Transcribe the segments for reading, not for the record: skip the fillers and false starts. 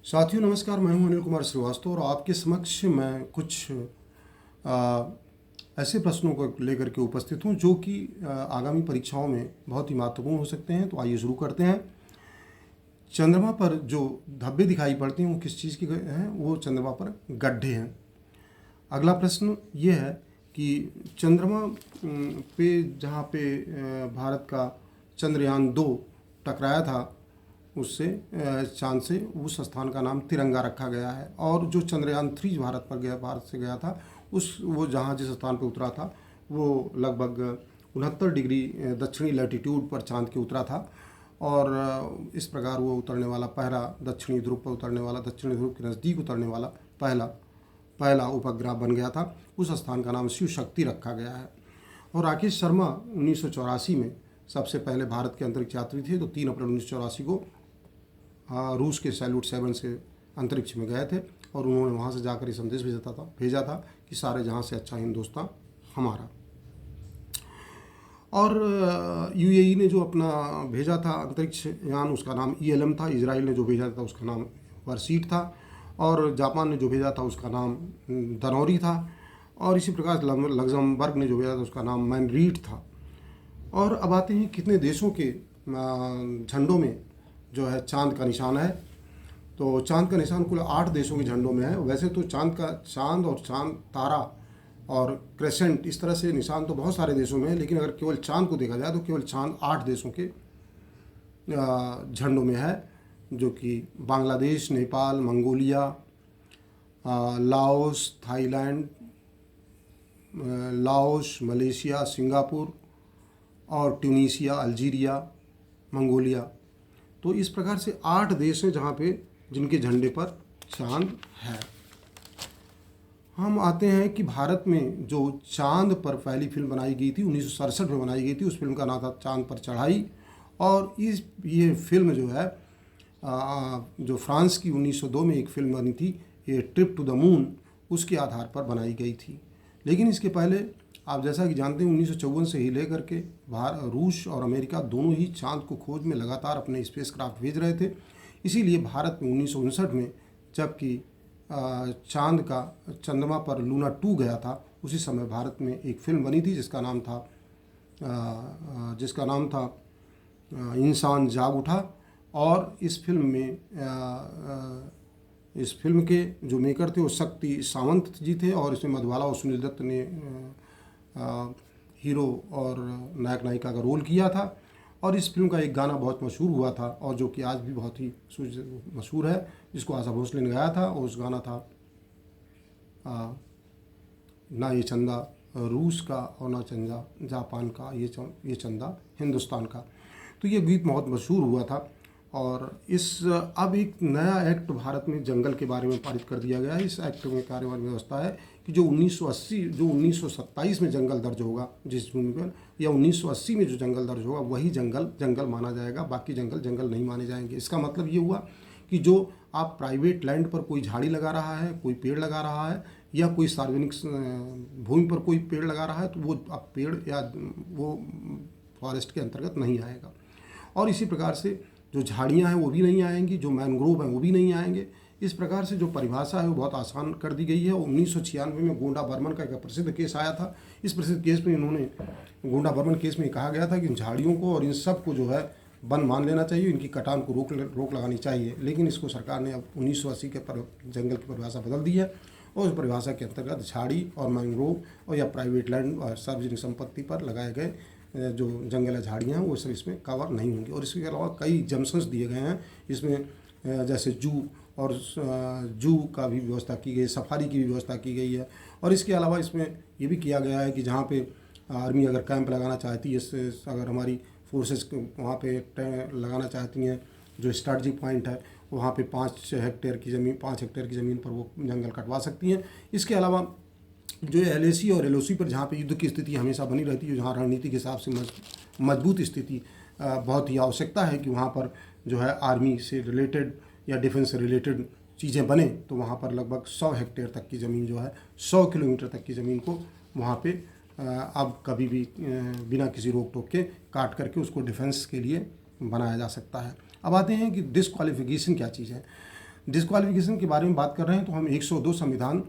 साथियों नमस्कार, मैं हूं अनिल कुमार श्रीवास्तव और आपके समक्ष मैं कुछ आ, ऐसे प्रश्नों को लेकर के उपस्थित हूं जो कि आगामी परीक्षाओं में बहुत ही महत्वपूर्ण हो सकते हैं। तो आइए शुरू करते हैं। चंद्रमा पर जो धब्बे दिखाई पड़ते हैं वो किस चीज़ के हैं? वो चंद्रमा पर गड्ढे हैं। अगला प्रश्न ये है कि चंद्रमा पे जहाँ पे भारत का चंद्रयान 2 टकराया था उससे चांद से, उस स्थान का नाम तिरंगा रखा गया है। और जो चंद्रयान 3 भारत से गया था, वो जहाँ जिस स्थान पर उतरा था वो लगभग 69 डिग्री दक्षिणी लैटिट्यूड पर चांद के उतरा था। और इस प्रकार वो उतरने वाला पहला दक्षिणी ध्रुव पर उतरने वाला, दक्षिणी ध्रुव के नज़दीक उतरने वाला पहला उपग्रह बन गया था। उस स्थान का नाम शिव शक्ति रखा गया है। और राकेश शर्मा 1984 में सबसे पहले भारत के अंतरिक्ष यात्री थे। तो 3 अप्रैल 1984 को रूस के सैल्यूट 7 से अंतरिक्ष में गए थे और उन्होंने वहाँ से जाकर ये संदेश भेजा था कि सारे जहाँ से अच्छा हिंदुस्तान हमारा। और यूएई ने जो अपना भेजा था अंतरिक्ष यान, उसका नाम ईएलएम था। इजराइल ने जो भेजा था उसका नाम वर्सीट था। और जापान ने जो भेजा था उसका नाम दनौरी था। और इसी प्रकार लग्जमबर्ग ने जो भेजा था उसका नाम मैनरीट था। और अब आते हैं कितने देशों के झंडों में जो है चांद का निशान है। तो चांद का निशान कुल 8 देशों के झंडों में है। वैसे तो चांद और चांद तारा और क्रेसेंट इस तरह से निशान तो बहुत सारे देशों में है, लेकिन अगर केवल चांद को देखा जाए तो केवल चांद 8 देशों के झंडों में है, जो कि Bangladesh, Nepal, Mongolia, Laos, Thailand, Malaysia, Singapore और ट्यूनीशिया, अल्जीरिया, मंगोलिया। तो इस प्रकार से 8 देश हैं जहाँ पे जिनके झंडे पर चांद है। हम आते हैं कि भारत में जो चांद पर पहली फिल्म बनाई गई थी 1967 में बनाई गई थी। उस फिल्म का नाम था चांद पर चढ़ाई। और ये फिल्म जो है जो फ्रांस की 1902 में एक फिल्म बनी थी, ये ट्रिप टू द मून, उसके आधार पर बनाई गई थी। लेकिन इसके पहले आप जैसा कि जानते हैं 1954 से ही लेकर के रूस और अमेरिका दोनों ही चांद को खोज में लगातार अपने स्पेसक्राफ्ट भेज रहे थे। इसीलिए भारत में 1959 में जबकि चंद्रमा पर लूना 2 गया था, उसी समय भारत में एक फिल्म बनी थी जिसका नाम था इंसान जाग उठा। और इस फिल्म के जो मेकर थे वो शक्ति सावंत जी थे। और इसमें मधुबाला और सुनील दत्त ने हीरो और नायक नायिका का रोल किया था। और इस फिल्म का एक गाना बहुत मशहूर हुआ था और जो कि आज भी बहुत ही मशहूर है, जिसको आशा भोसले ने गाया था। और उस गाना था ना ये चंदा रूस का और ना चंदा जापान का, ये चंदा हिंदुस्तान का। तो ये गीत बहुत मशहूर हुआ था। और अब एक नया एक्ट भारत में जंगल के बारे में पारित कर दिया गया है। इस एक्ट में कार्यवाही व्यवस्था है कि जो 1927 में जंगल दर्ज होगा जिस भूमि पर, या 1980 में जो जंगल दर्ज होगा वही जंगल माना जाएगा, बाकी जंगल नहीं माने जाएंगे। इसका मतलब ये हुआ कि जो आप प्राइवेट लैंड पर कोई झाड़ी लगा रहा है, कोई पेड़ लगा रहा है, या कोई सार्वजनिक भूमि पर कोई पेड़ लगा रहा है, तो वो अब पेड़ या वो फॉरेस्ट के अंतर्गत नहीं आएगा। और इसी प्रकार से जो झाड़ियाँ हैं वो भी नहीं आएंगी, जो मैनग्रोव हैं वो भी नहीं आएंगे। इस प्रकार से जो परिभाषा है वो बहुत आसान कर दी गई है। 1996 में गोंडा बर्मन का एक प्रसिद्ध केस आया था। इस प्रसिद्ध केस में गोंडा बर्मन केस में कहा गया था कि इन झाड़ियों को और इन सब को जो है वन मान लेना चाहिए, इनकी कटान को रोक लगानी चाहिए। लेकिन इसको सरकार ने अब 1980 के जंगल की परिभाषा बदल दी है और उस परिभाषा के अंतर्गत झाड़ी और मैनग्रोव और या प्राइवेट लैंड और सार्वजनिक संपत्ति पर लगाए गए जो जंगल या झाड़ियाँ हैं वो सब इसमें कवर नहीं होंगी। और इसके अलावा कई जंक्शंस दिए गए हैं इसमें, जैसे जू का भी व्यवस्था की गई, सफारी की भी व्यवस्था की गई है। और इसके अलावा इसमें ये भी किया गया है कि जहाँ पे आर्मी अगर कैंप लगाना चाहती है, अगर हमारी फोर्सेस वहाँ पे लगाना चाहती हैं, जो स्ट्रेटजिक पॉइंट है वहाँ पे 5 हेक्टेयर की ज़मीन पर वो जंगल कटवा सकती हैं। इसके अलावा जो LAC और LOC पर जहाँ पे युद्ध की स्थिति हमेशा बनी रहती है, जहाँ रणनीति के हिसाब से मजबूत स्थिति बहुत ही आवश्यकता है कि वहाँ पर जो है आर्मी से रिलेटेड या डिफेंस से रिलेटेड चीज़ें बने, तो वहाँ पर लगभग 100 हेक्टेयर तक की ज़मीन जो है 100 किलोमीटर तक की ज़मीन को वहाँ पे अब कभी भी बिना किसी रोक टोक के काट करके उसको डिफेंस के लिए बनाया जा सकता है। अब आते हैं कि डिस्क्वालिफिकेशन क्या चीज़ है। डिस्क्वालिफिकेशन के बारे में बात कर रहे हैं तो हम 102 संविधान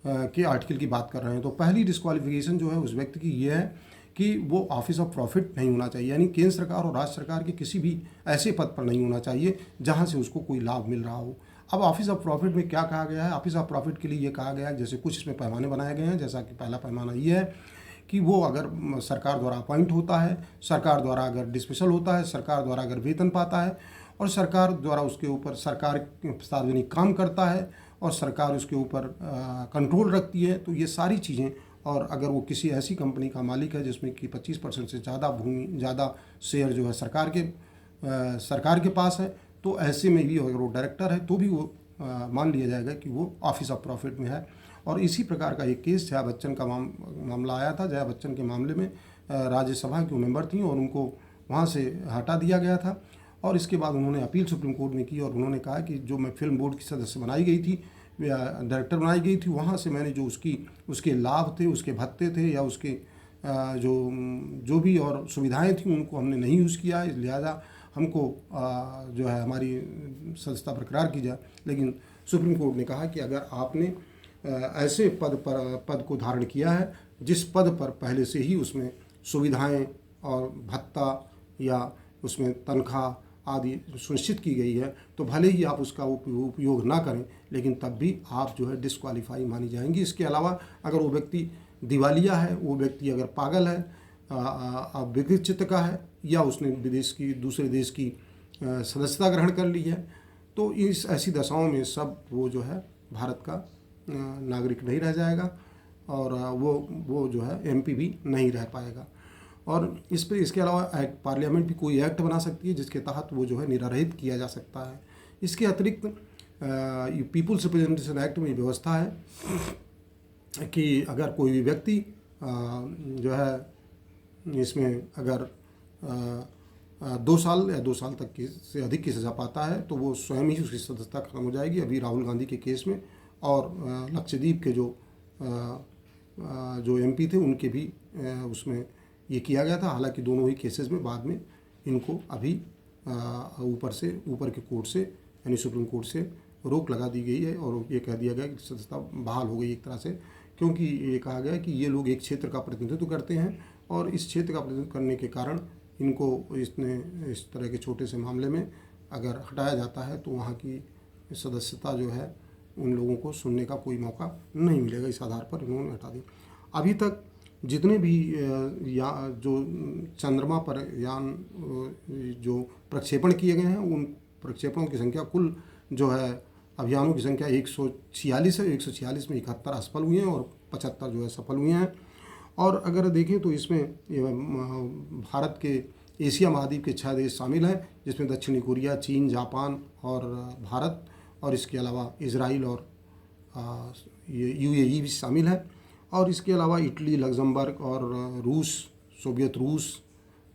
के आर्टिकल की बात कर रहे हैं। तो पहली डिस्क्वालिफिकेशन जो है उस व्यक्ति की ये है कि वो ऑफिस ऑफ प्रॉफिट नहीं होना चाहिए, यानी केंद्र सरकार और राज्य सरकार के किसी भी ऐसे पद पर नहीं होना चाहिए जहां से उसको कोई लाभ मिल रहा हो। अब ऑफिस ऑफ प्रॉफिट में क्या कहा गया है? ऑफिस ऑफ प्रॉफिट के लिए ये कहा गया है, जैसे कुछ इसमें पैमाने बनाए गए हैं। जैसा कि पहला पैमाना ये है कि वो अगर सरकार द्वारा अपॉइंट होता है, सरकार द्वारा अगर डिस्मिसल होता है, सरकार द्वारा अगर वेतन पाता है और सरकार द्वारा उसके ऊपर सरकार सार्वजनिक काम करता है और सरकार उसके ऊपर कंट्रोल रखती है, तो ये सारी चीज़ें, और अगर वो किसी ऐसी कंपनी का मालिक है जिसमें कि 25% से ज़्यादा ज़्यादा शेयर जो है सरकार के पास है, तो ऐसे में भी अगर वो डायरेक्टर है तो भी वो मान लिया जाएगा कि वो ऑफिस ऑफ प्रॉफिट में है। और इसी प्रकार का एक केस जया बच्चन का मामला आया था। जया बच्चन के मामले में राज्यसभा की मेंबर थी और उनको वहाँ से हटा दिया गया था और इसके बाद उन्होंने अपील सुप्रीम कोर्ट में की और उन्होंने कहा कि जो मैं फिल्म बोर्ड की सदस्य बनाई गई थी, डायरेक्टर बनाई गई थी, वहाँ से मैंने जो उसके लाभ थे, उसके भत्ते थे या उसके जो भी और सुविधाएं थी उनको हमने नहीं यूज़ किया, लिहाजा हमको जो है हमारी सदस्यता बरकरार की जाए। लेकिन सुप्रीम कोर्ट ने कहा कि अगर आपने ऐसे पद को धारण किया है जिस पद पर पहले से ही उसमें सुविधाएं और भत्ता या उसमें तनख्वाह आदि सुनिश्चित की गई है, तो भले ही आप उसका उपयोग ना करें लेकिन तब भी आप जो है डिस्क्वालीफाई मानी जाएंगी। इसके अलावा अगर वो व्यक्ति दिवालिया है, वो व्यक्ति अगर पागल है, विकृत चित्त का है या उसने दूसरे देश की सदस्यता ग्रहण कर ली है, तो इस ऐसी दशाओं में सब वो जो है भारत का नागरिक नहीं रह जाएगा और वो जो है एमपी भी नहीं रह पाएगा। और इसके अलावा पार्लियामेंट भी कोई एक्ट बना सकती है जिसके तहत वो जो है निरारहित किया जा सकता है। इसके अतिरिक्त पीपुल्स रिप्रेजेंटेशन एक्ट में व्यवस्था है कि अगर कोई भी व्यक्ति जो है इसमें अगर 2 साल या 2 साल तक की से अधिक की सज़ा पाता है तो वो स्वयं ही उसकी सदस्यता खत्म हो जाएगी। अभी राहुल गांधी के केस में और लक्षद्वीप के जो एमपी थे उनके भी उसमें ये किया गया था। हालांकि दोनों ही केसेस में बाद में इनको अभी ऊपर के कोर्ट से यानी सुप्रीम कोर्ट से रोक लगा दी गई है और ये कह दिया गया कि सदस्यता बहाल हो गई एक तरह से, क्योंकि ये कहा गया कि ये लोग एक क्षेत्र का प्रतिनिधित्व करते हैं और इस क्षेत्र का प्रतिनिधित्व करने के कारण इनको इस तरह के छोटे से मामले में अगर हटाया जाता है तो वहाँ की सदस्यता जो है उन लोगों को सुनने का कोई मौका नहीं मिलेगा। इस आधार पर इन्होंने हटा दी। अभी तक जितने भी जो चंद्रमा पर यान जो प्रक्षेपण किए गए हैं उन प्रक्षेपणों की संख्या कुल जो है अभियानों की संख्या 146 है। 146 में 71 असफल हुए हैं और 75 जो है सफल हुए हैं। और अगर देखें तो इसमें भारत के एशिया महाद्वीप के 6 देश शामिल हैं जिसमें दक्षिणी कोरिया, चीन, जापान और भारत और इसके अलावा इजराइल और यूएई भी शामिल है। और इसके अलावा इटली, लग्जमबर्ग और रूस, सोवियत रूस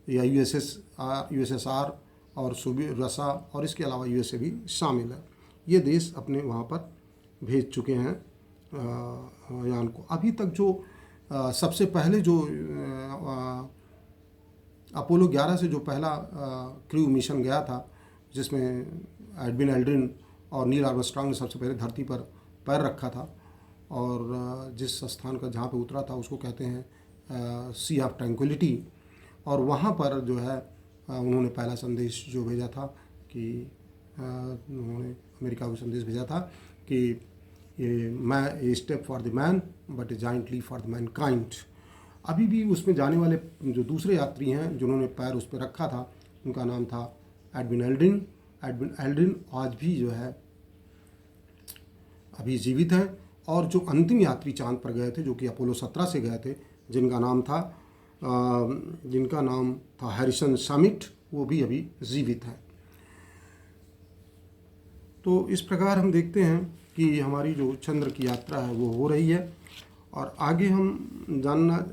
या यूएसएसआर और सोवियत रसा और इसके अलावा यूएसए भी शामिल है। ये देश अपने वहाँ पर भेज चुके हैं यान को। अभी तक जो सबसे पहले जो अपोलो 11 से जो पहला क्रू मिशन गया था जिसमें एडविन एल्ड्रिन और नील आर्मस्ट्रांग ने सबसे पहले धरती पर पैर रखा था और जिस स्थान का जहाँ पे उतरा था उसको कहते हैं सी ऑफ ट्रैंक्विलिटी, और वहाँ पर जो है उन्होंने पहला संदेश जो भेजा था कि उन्होंने अमेरिका को संदेश भेजा था कि a step for the man but a giant leap for the mankind. अभी भी उसमें जाने वाले जो दूसरे यात्री हैं जिन्होंने पैर उस पर रखा था उनका नाम था एडविन एल्ड्रिन। एडविन एल्ड्रिन आज भी जो है अभी जीवित हैं और जो अंतिम यात्री चांद पर गए थे जो कि अपोलो 17 से गए थे जिनका नाम था हैरिसन समिट, वो भी अभी जीवित हैं। तो इस प्रकार हम देखते हैं कि हमारी जो चंद्र की यात्रा है वो हो रही है। और आगे हम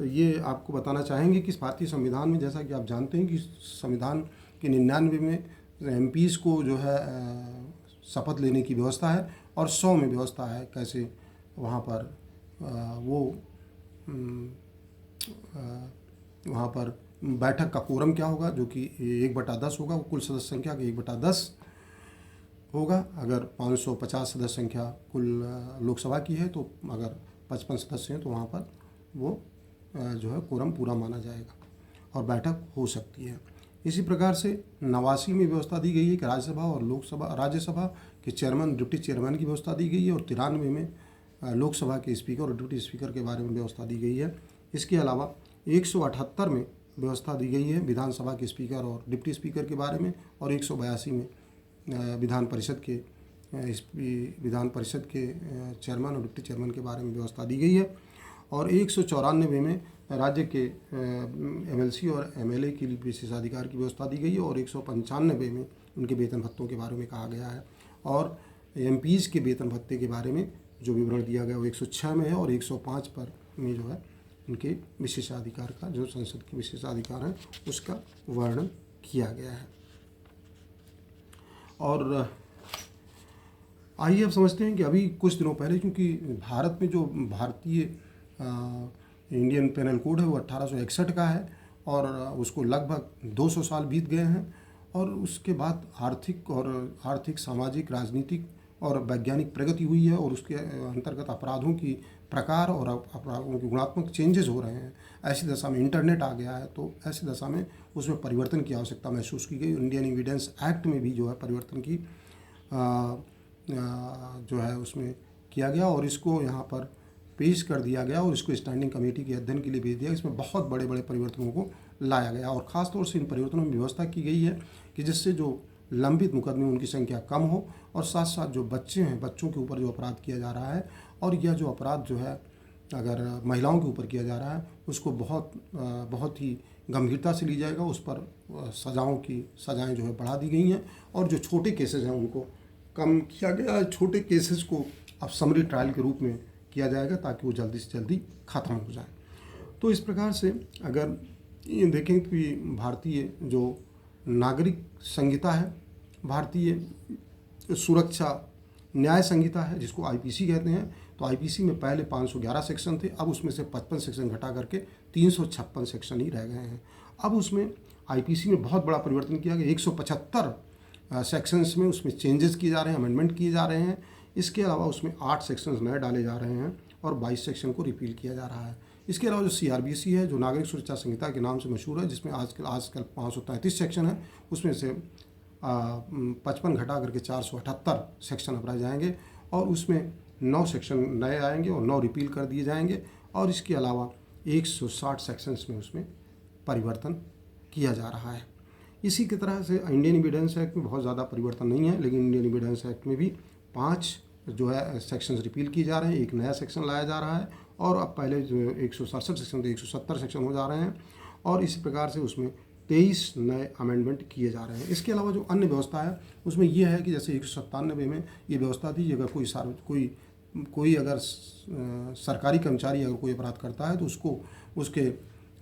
ये आपको बताना चाहेंगे कि भारतीय संविधान में जैसा कि आप जानते हैं कि संविधान के 99 में एमपीज़ को जो है शपथ लेने की व्यवस्था है और 100 में व्यवस्था है कैसे वहाँ पर बैठक का कोरम क्या होगा जो कि 1/10 होगा, कुल सदस्य संख्या के 1/10। होगा। अगर 550 सदस्य संख्या कुल लोकसभा की है तो अगर 55 सदस्य हैं तो वहाँ पर वो जो है कोरम पूरा माना जाएगा और बैठक हो सकती है। इसी प्रकार से 89 में व्यवस्था दी गई है कि राज्यसभा और लोकसभा राज्यसभा के चेयरमैन डिप्टी चेयरमैन की व्यवस्था दी गई है, और 93 में लोकसभा के स्पीकर और डिप्टी स्पीकर के बारे में व्यवस्था दी गई है। इसके अलावा 178 में व्यवस्था दी गई है विधानसभा के स्पीकर और डिप्टी स्पीकर के बारे में, और 182 में विधान परिषद के चेयरमैन और डिप्टी चेयरमैन के बारे में व्यवस्था दी गई है, और 194 में राज्य के एमएलसी और एमएलए की विशेषाधिकार की व्यवस्था दी गई है, और 195 में उनके वेतन भत्तों के बारे में कहा गया है, और एमपीज़ के वेतन भत्ते के बारे में जो विवरण दिया गया वो 106 में है, और 105 पर में जो है उनके विशेषाधिकार का, जो संसद के विशेषाधिकार हैं उसका वर्णन किया गया है। और आइए अब समझते हैं कि अभी कुछ दिनों पहले, क्योंकि भारत में जो भारतीय इंडियन पेनल कोड है वो 1861 का है, और उसको लगभग 200 साल बीत गए हैं, और उसके बाद आर्थिक सामाजिक राजनीतिक और वैज्ञानिक प्रगति हुई है, और उसके अंतर्गत अपराधों की प्रकार और अपराधों के गुणात्मक चेंजेस हो रहे हैं। ऐसी दशा में इंटरनेट आ गया है, तो ऐसी दशा में उसमें परिवर्तन की आवश्यकता महसूस की गई। इंडियन एविडेंस एक्ट में भी जो है परिवर्तन की जो है उसमें किया गया, और इसको यहाँ पर पेश कर दिया गया, और इसको स्टैंडिंग कमेटी के अध्ययन के लिए भेज दिया। इसमें बहुत बड़े बड़े परिवर्तनों को लाया गया, और ख़ास तौर से इन परिवर्तनों में व्यवस्था की गई है कि जिससे जो लंबित मुकदमे उनकी संख्या कम हो, और साथ साथ जो बच्चे हैं, बच्चों के ऊपर जो अपराध किया जा रहा है, और यह जो अपराध जो है अगर महिलाओं के ऊपर किया जा रहा है उसको बहुत ही गंभीरता से ली जाएगा। उस पर सज़ाएँ जो है बढ़ा दी गई हैं, और जो छोटे केसेस हैं उनको कम किया गया है। छोटे केसेस को अब समरी ट्रायल के रूप में किया जाएगा ताकि वो जल्दी से जल्दी ख़त्म हो जाए। तो इस प्रकार से अगर ये देखें कि भारतीय जो नागरिक संहिता है, भारतीय सुरक्षा न्याय संहिता है जिसको आईपीसी कहते हैं, तो आईपीसी में पहले 511 सेक्शन थे, अब उसमें से 55 सेक्शन घटा करके 356 सेक्शन ही रह गए हैं। अब उसमें आईपीसी में बहुत बड़ा परिवर्तन किया गया, 175 सेक्शंस में उसमें चेंजेस किए जा रहे हैं, अमेंडमेंट किए जा रहे हैं। इसके अलावा उसमें 8 सेक्शंस नए डाले जा रहे हैं, और 22 सेक्शन को रिपील किया जा रहा है। इसके अलावा जो सीआरबीसी है, जो नागरिक सुरक्षा संहिता के नाम से मशहूर है, जिसमें आजकल 533 सेक्शन है, उसमें से 55 घटा करके 478 सेक्शन अब रह जाएंगे, और उसमें 9 सेक्शन नए आएंगे और 9 रिपील कर दिए जाएंगे, और इसके अलावा 160 सेक्शंस में उसमें परिवर्तन किया जा रहा है। इसी की तरह से इंडियन एविडेंस एक्ट में बहुत ज़्यादा परिवर्तन नहीं है, लेकिन इंडियन एविडेंस एक्ट में भी 5 जो है सेक्शंस रिपील किए जा रहे हैं, एक नया सेक्शन लाया जा रहा है, और अब पहले जो 167 सेक्शन थे 170 सेक्शन हो जा रहे हैं, और इसी प्रकार से उसमें 23 नए अमेंडमेंट किए जा रहे हैं। इसके अलावा जो अन्य व्यवस्था है उसमें यह है कि जैसे 197 में ये व्यवस्था थी, अगर कोई अगर सरकारी कर्मचारी अगर कोई अपराध करता है तो उसको उसके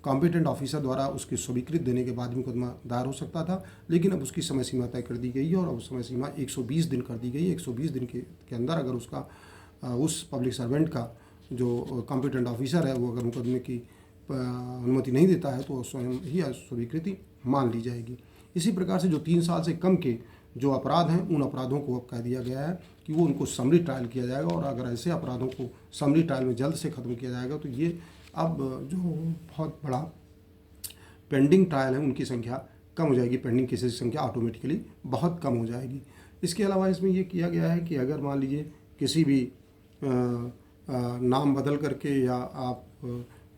कॉम्पिटेंट ऑफिसर द्वारा उसकी स्वीकृति देने के बाद मुकदमा दायर हो सकता था, लेकिन अब उसकी समय सीमा तय कर दी गई है, और अब समय सीमा 120 दिन कर दी गई है। 120 दिन के अंदर अगर उस पब्लिक सर्वेंट का जो कॉम्पिटेंट ऑफिसर है वो अगर मुकदमे की अनुमति नहीं देता है तो स्वयं ही स्वीकृति मान ली जाएगी। इसी प्रकार से जो 3 साल से कम के जो अपराध हैं उन अपराधों को अब कह दिया गया है कि वो उनको समरी ट्रायल किया जाएगा, और अगर ऐसे अपराधों को समरी ट्रायल में जल्द से ख़त्म किया जाएगा तो ये अब जो बहुत बड़ा पेंडिंग ट्रायल है उनकी संख्या कम हो जाएगी, पेंडिंग केसेस की संख्या ऑटोमेटिकली बहुत कम हो जाएगी। इसके अलावा इसमें ये किया गया है कि अगर मान लीजिए किसी भी नाम बदल करके या आप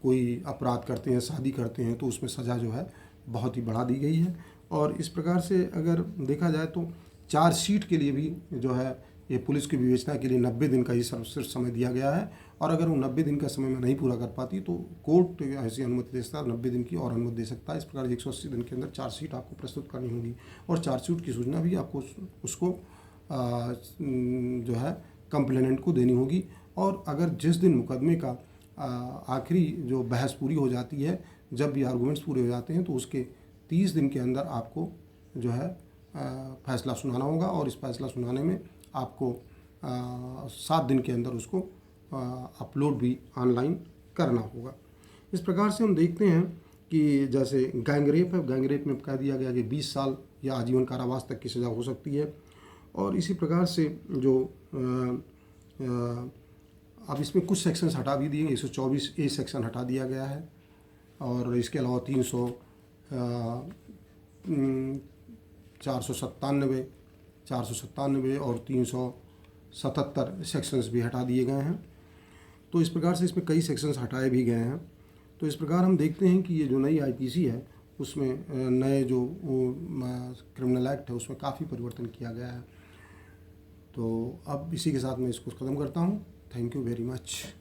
कोई अपराध करते हैं, शादी करते हैं, तो उसमें सज़ा जो है बहुत ही बढ़ा दी गई है। और इस प्रकार से अगर देखा जाए तो चार्जशीट के लिए भी जो है ये पुलिस की विवेचना के लिए 90 दिन का ही सर्वश्रेष्ठ समय दिया गया है, और अगर वो 90 दिन का समय में नहीं पूरा कर पाती तो कोर्ट ऐसी अनुमति दे सकता है, 90 दिन की और अनुमति दे सकता है। इस प्रकार 180 दिन के अंदर चार्जशीट आपको प्रस्तुत करनी होगी, और चार्जशीट की सूचना भी आपको उसको जो है कंप्लेनेंट को देनी होगी। और अगर जिस दिन मुकदमे का आखिरी जो बहस पूरी हो जाती है, जब भी आर्गूमेंट्स पूरे हो जाते हैं, तो उसके 30 दिन के अंदर आपको जो है फैसला सुनाना होगा, और इस फैसला सुनाने में आपको 7 दिन के अंदर उसको अपलोड भी ऑनलाइन करना होगा। इस प्रकार से हम देखते हैं कि जैसे गैंगरेप है, गैंगरेप में कह दिया गया कि 20 साल या आजीवन कारावास तक की सज़ा हो सकती है, और इसी प्रकार से जो अब इसमें कुछ सेक्शंस हटा भी दिए, 124A सेक्शन हटा दिया गया है, और इसके अलावा 497 और 377 सेक्शंस भी हटा दिए गए हैं। तो इस प्रकार से इसमें कई सेक्शंस हटाए भी गए हैं। तो इस प्रकार हम देखते हैं कि ये जो नई आईपीसी है उसमें नए जो क्रिमिनल एक्ट है उसमें काफ़ी परिवर्तन किया गया है। तो अब इसी के साथ मैं इसको ख़त्म करता हूँ। Thank you very much.